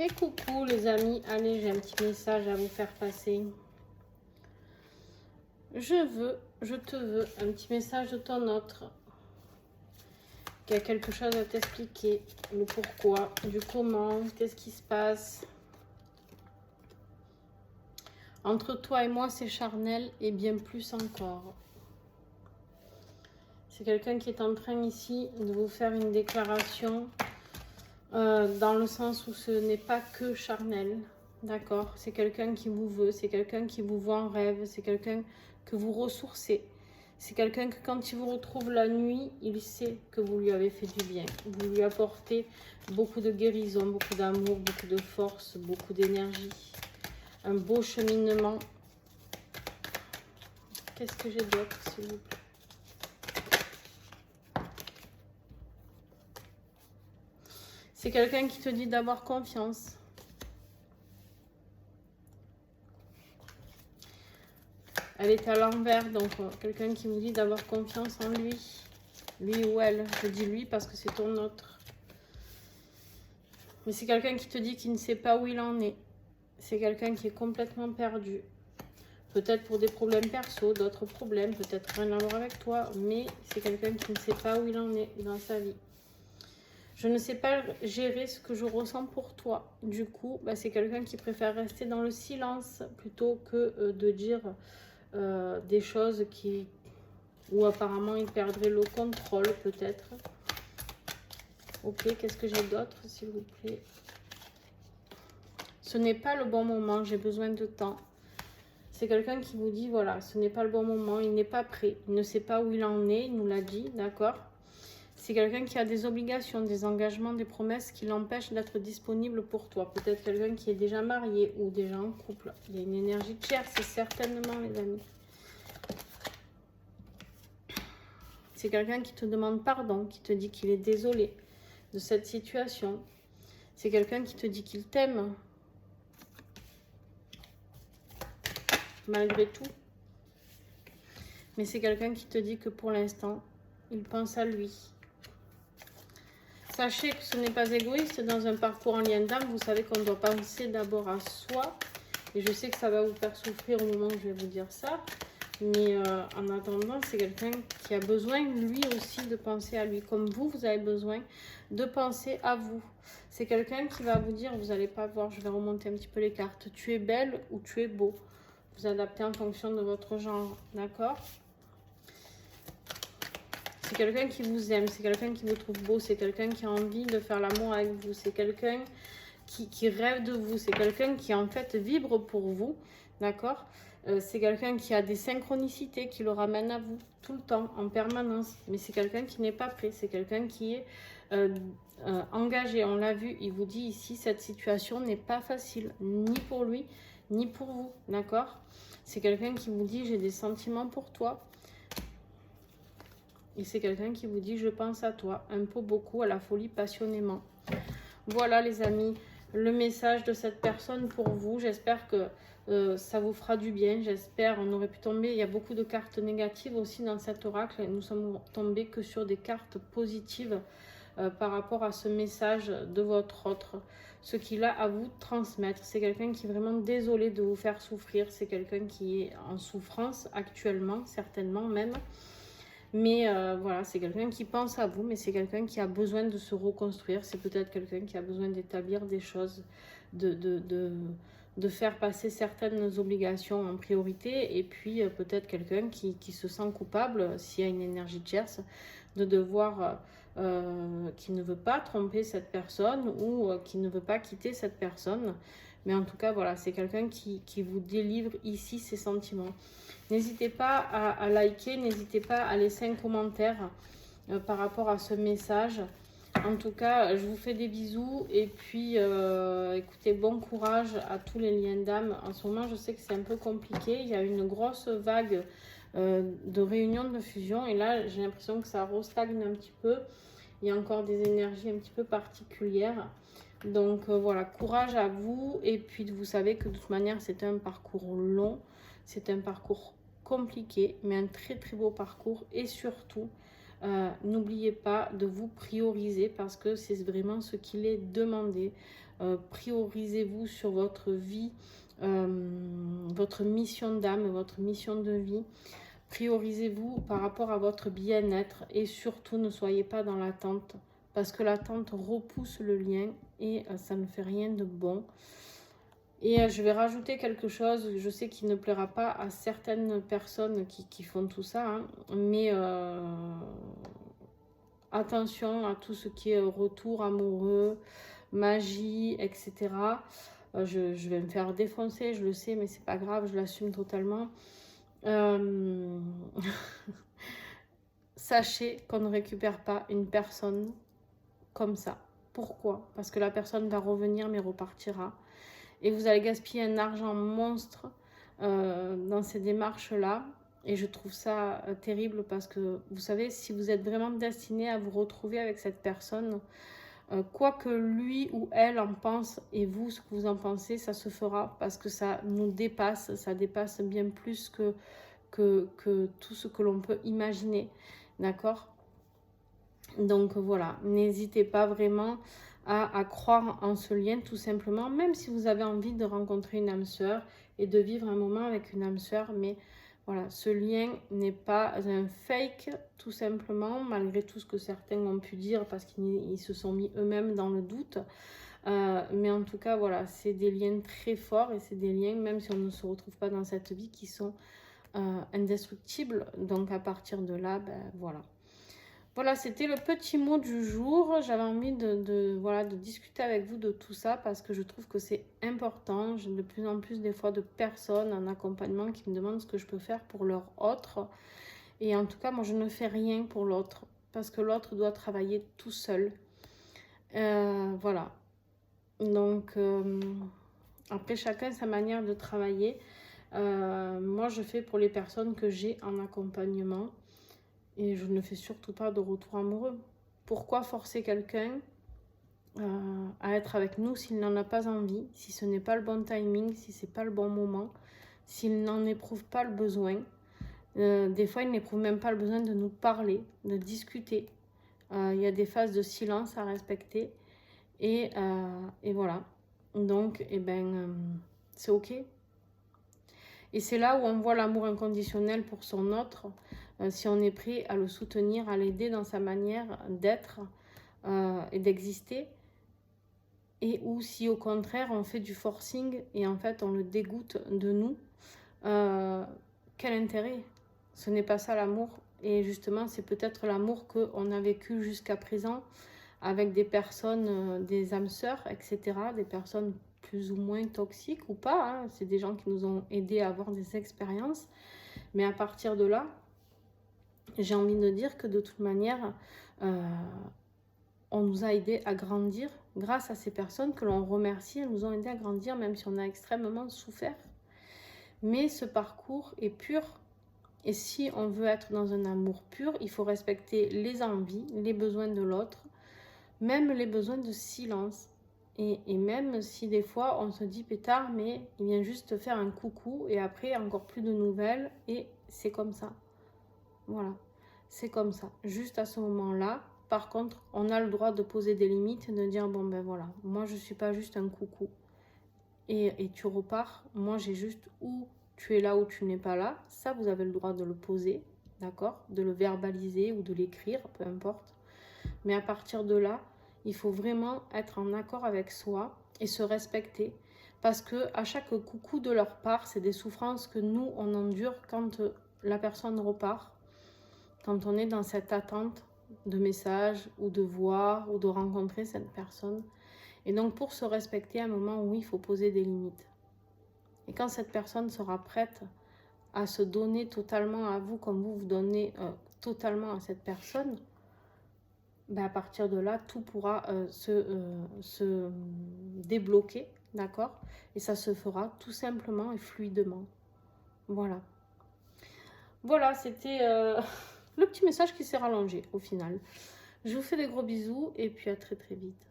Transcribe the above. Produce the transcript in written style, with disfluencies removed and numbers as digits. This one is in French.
Et coucou les amis, allez, j'ai un petit message à vous faire passer. Je te veux, un petit message de ton autre qui a quelque chose à t'expliquer, le pourquoi, du comment, qu'est-ce qui se passe. Entre toi et moi, c'est charnel et bien plus encore. C'est quelqu'un qui est en train ici de vous faire une déclaration dans le sens où ce n'est pas que charnel. D'accord, c'est quelqu'un qui vous veut, c'est quelqu'un qui vous voit en rêve, c'est quelqu'un que vous ressourcez. C'est quelqu'un que quand il vous retrouve la nuit, il sait que vous lui avez fait du bien. Vous lui apportez beaucoup de guérison, beaucoup d'amour, beaucoup de force, beaucoup d'énergie. Un beau cheminement. Qu'est-ce que j'ai d'autre, s'il vous plaît? C'est quelqu'un qui te dit d'avoir confiance. Elle est à l'envers, donc quelqu'un qui vous dit d'avoir confiance en lui. Lui ou elle. Je dis lui parce que c'est ton autre. Mais c'est quelqu'un qui te dit qu'il ne sait pas où il en est. C'est quelqu'un qui est complètement perdu. Peut-être pour des problèmes perso, d'autres problèmes, peut-être rien à voir avec toi. Mais c'est quelqu'un qui ne sait pas où il en est dans sa vie. Je ne sais pas gérer ce que je ressens pour toi. Du coup, c'est quelqu'un qui préfère rester dans le silence plutôt que de dire des choses où apparemment il perdrait le contrôle peut-être. Ok, qu'est-ce que j'ai d'autre s'il vous plaît? Ce n'est pas le bon moment, j'ai besoin de temps. C'est quelqu'un qui vous dit voilà, ce n'est pas le bon moment, il n'est pas prêt, il ne sait pas où il en est, il nous l'a dit, d'accord? C'est quelqu'un qui a des obligations, des engagements, des promesses qui l'empêchent d'être disponible pour toi. Peut-être quelqu'un qui est déjà marié ou déjà en couple. Il y a une énergie tierce, certainement les amis. C'est quelqu'un qui te demande pardon, qui te dit qu'il est désolé de cette situation. C'est quelqu'un qui te dit qu'il t'aime, malgré tout. Mais c'est quelqu'un qui te dit que pour l'instant, il pense à lui. Sachez que ce n'est pas égoïste dans un parcours en lien d'âme. Vous savez qu'on doit penser d'abord à soi. Et je sais que ça va vous faire souffrir au moment où je vais vous dire ça. Mais en attendant, c'est quelqu'un qui a besoin, lui aussi, de penser à lui. Comme vous, vous avez besoin de penser à vous. C'est quelqu'un qui va vous dire, vous n'allez pas voir, je vais remonter un petit peu les cartes. Tu es belle ou tu es beau. Vous adaptez en fonction de votre genre, d'accord? C'est quelqu'un qui vous aime, c'est quelqu'un qui vous trouve beau, c'est quelqu'un qui a envie de faire l'amour avec vous. C'est quelqu'un qui rêve de vous, c'est quelqu'un qui en fait vibre pour vous, d'accord? C'est quelqu'un qui a des synchronicités, qui le ramène à vous tout le temps, en permanence. Mais c'est quelqu'un qui n'est pas prêt, c'est quelqu'un qui est engagé. On l'a vu, il vous dit ici, cette situation n'est pas facile, ni pour lui, ni pour vous, d'accord? C'est quelqu'un qui vous dit, j'ai des sentiments pour toi. Et c'est quelqu'un qui vous dit, je pense à toi, un peu, beaucoup, à la folie, passionnément. Voilà les amis, le message de cette personne pour vous. J'espère que ça vous fera du bien. J'espère, on aurait pu tomber, il y a beaucoup de cartes négatives aussi dans cet oracle. Et nous sommes tombés que sur des cartes positives par rapport à ce message de votre autre. Ce qu'il a à vous transmettre. C'est quelqu'un qui est vraiment désolé de vous faire souffrir. C'est quelqu'un qui est en souffrance actuellement, certainement même. Mais voilà, c'est quelqu'un qui pense à vous, mais c'est quelqu'un qui a besoin de se reconstruire. C'est peut-être quelqu'un qui a besoin d'établir des choses, de faire passer certaines obligations en priorité. Et puis peut-être quelqu'un qui se sent coupable, s'il y a une énergie tierce, de devoir, qui ne veut pas tromper cette personne ou qui ne veut pas quitter cette personne. Mais en tout cas, voilà, c'est quelqu'un qui vous délivre ici ses sentiments. N'hésitez pas à liker, n'hésitez pas à laisser un commentaire par rapport à ce message. En tout cas, je vous fais des bisous et puis écoutez, bon courage à tous les liens d'âme. En ce moment, je sais que c'est un peu compliqué. Il y a une grosse vague de réunions de fusion et là, j'ai l'impression que ça restagne un petit peu. Il y a encore des énergies un petit peu particulières. Donc voilà, courage à vous. Et puis vous savez que de toute manière, c'est un parcours long. C'est un parcours compliqué, mais un très très beau parcours. Et surtout, N'oubliez pas de vous prioriser parce que c'est vraiment ce qu'il est demandé. Priorisez-vous sur votre vie, votre mission d'âme, votre mission de vie. Priorisez-vous par rapport à votre bien-être et surtout ne soyez pas dans l'attente parce que l'attente repousse le lien et ça ne fait rien de bon. Et je vais rajouter quelque chose, je sais qu'il ne plaira pas à certaines personnes qui font tout ça, hein, mais attention à tout ce qui est retour amoureux, magie, etc. Je vais me faire défoncer, je le sais, mais c'est pas grave, je l'assume totalement. Sachez qu'on ne récupère pas une personne comme ça. Pourquoi? Parce que la personne va revenir mais repartira. Et vous allez gaspiller un argent monstre dans ces démarches-là. Et je trouve ça terrible parce que, vous savez, si vous êtes vraiment destiné à vous retrouver avec cette personne, quoi que lui ou elle en pense et vous, ce que vous en pensez, ça se fera parce que ça nous dépasse, ça dépasse bien plus que tout ce que l'on peut imaginer, d'accord? Donc voilà, n'hésitez pas vraiment à croire en ce lien tout simplement, même si vous avez envie de rencontrer une âme sœur et de vivre un moment avec une âme sœur, mais voilà, ce lien n'est pas un fake tout simplement, malgré tout ce que certains ont pu dire parce qu'ils se sont mis eux-mêmes dans le doute. Mais en tout cas, voilà, c'est des liens très forts et c'est des liens, même si on ne se retrouve pas dans cette vie, qui sont indestructibles. Donc à partir de là, ben voilà. Voilà, c'était le petit mot du jour. J'avais envie voilà, de discuter avec vous de tout ça parce que je trouve que c'est important. J'ai de plus en plus des fois de personnes en accompagnement qui me demandent ce que je peux faire pour leur autre. Et en tout cas, moi, je ne fais rien pour l'autre parce que l'autre doit travailler tout seul. Voilà. Donc, après, chacun sa manière de travailler. Moi, je fais pour les personnes que j'ai en accompagnement. Et je ne fais surtout pas de retour amoureux. Pourquoi forcer quelqu'un à être avec nous s'il n'en a pas envie, si ce n'est pas le bon timing, si ce n'est pas le bon moment, s'il n'en éprouve pas le besoin. Des fois, il n'éprouve même pas le besoin de nous parler, de discuter. Il y a des phases de silence à respecter. Et voilà. Donc, eh ben, c'est OK. Et c'est là où on voit l'amour inconditionnel pour son autre, si on est prêt à le soutenir, à l'aider dans sa manière d'être et d'exister. Et ou si au contraire on fait du forcing et en fait on le dégoûte de nous, quel intérêt? Ce n'est pas ça l'amour. Et justement c'est peut-être l'amour qu'on a vécu jusqu'à présent avec des personnes, des âmes sœurs, etc. Des personnes plus ou moins toxiques ou pas, hein. C'est des gens qui nous ont aidés à avoir des expériences. Mais à partir de là, j'ai envie de dire que de toute manière, on nous a aidés à grandir grâce à ces personnes que l'on remercie. Elles nous ont aidés à grandir même si on a extrêmement souffert. Mais ce parcours est pur. Et si on veut être dans un amour pur, il faut respecter les envies, les besoins de l'autre, même les besoins de silence. Et même si des fois on se dit pétard, mais il vient juste faire un coucou et après encore plus de nouvelles et c'est comme ça. Voilà, c'est comme ça. Juste à ce moment-là, par contre, on a le droit de poser des limites et de dire bon ben voilà, moi je suis pas juste un coucou et tu repars. Moi j'ai juste où tu es là ou tu n'es pas là. Ça vous avez le droit de le poser, d'accord, de le verbaliser ou de l'écrire, peu importe. Mais à partir de là, il faut vraiment être en accord avec soi et se respecter. Parce que à chaque coucou de leur part, c'est des souffrances que nous, on endure quand la personne repart. Quand on est dans cette attente de messages ou de voir ou de rencontrer cette personne. Et donc pour se respecter, à un moment où il faut poser des limites. Et quand cette personne sera prête à se donner totalement à vous, comme vous vous donnez totalement à cette personne, ben à partir de là, tout pourra se débloquer, d'accord? Et ça se fera tout simplement et fluidement. Voilà. Voilà, c'était le petit message qui s'est rallongé au final. Je vous fais des gros bisous et puis à très très vite.